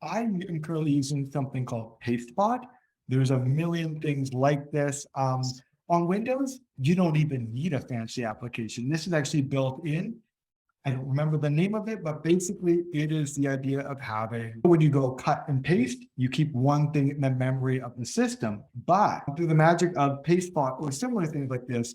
I am currently using something called Pastebot. There's a million things like this. On Windows, you don't even need a fancy application. This is actually built in. I don't remember the name of it, but basically it is the idea of having, when you go cut and paste, you keep one thing in the memory of the system. But through the magic of Pastebot or similar things like this,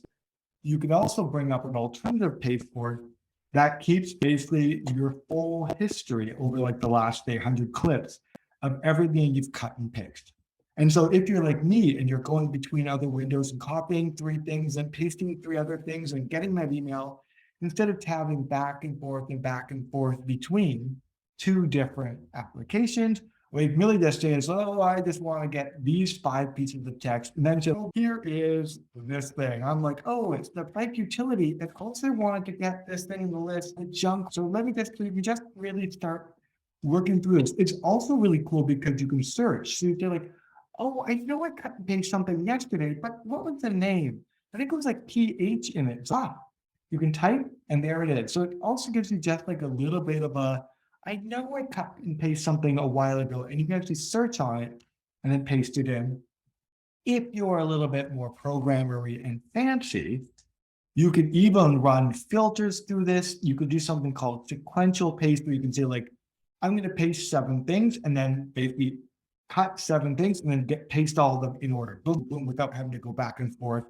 you can also bring up an alternative pasteboard that keeps basically your full history over like the last, say, 100 clips of everything you've cut and pasted. And so if you're like me and you're going between other windows and copying three things and pasting three other things and getting that email, instead of tabbing back and forth between two different applications, what you really just say is, oh, I just want to get these 5 pieces of text. And then so here is this thing. I'm like, oh, it's the bike utility. It also wanted to get this thing in the list, the junk. So let me just, you just really start working through this. It's also really cool because you can search. So you're like, oh, I know I cut and paste something yesterday, but what was the name? I think it was like PH in it. So, you can type and there it is. So it also gives you just like a little bit of a, I know I cut and paste something a while ago, and you can actually search on it and then paste it in. If you're a little bit more programmery and fancy, you can even run filters through this. You could do something called sequential paste, where you can say like, I'm going to paste 7 things and then basically cut 7 things and then paste all of them in order, boom, boom, without having to go back and forth.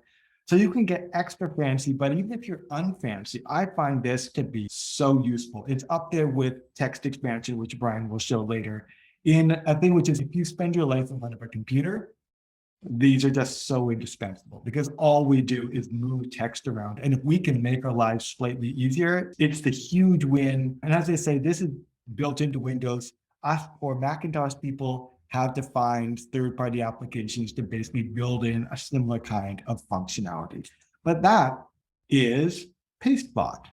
So you can get extra fancy, but even if you're unfancy, I find this to be so useful. It's up there with text expansion, which Brian will show later, in a thing which is, if you spend your life in front of a computer, these are just so indispensable because all we do is move text around. And if we can make our lives slightly easier, it's the huge win. And as I say, this is built into Windows. Us or Macintosh people have to find third-party applications to basically build in a similar kind of functionality. But that is Pastebot.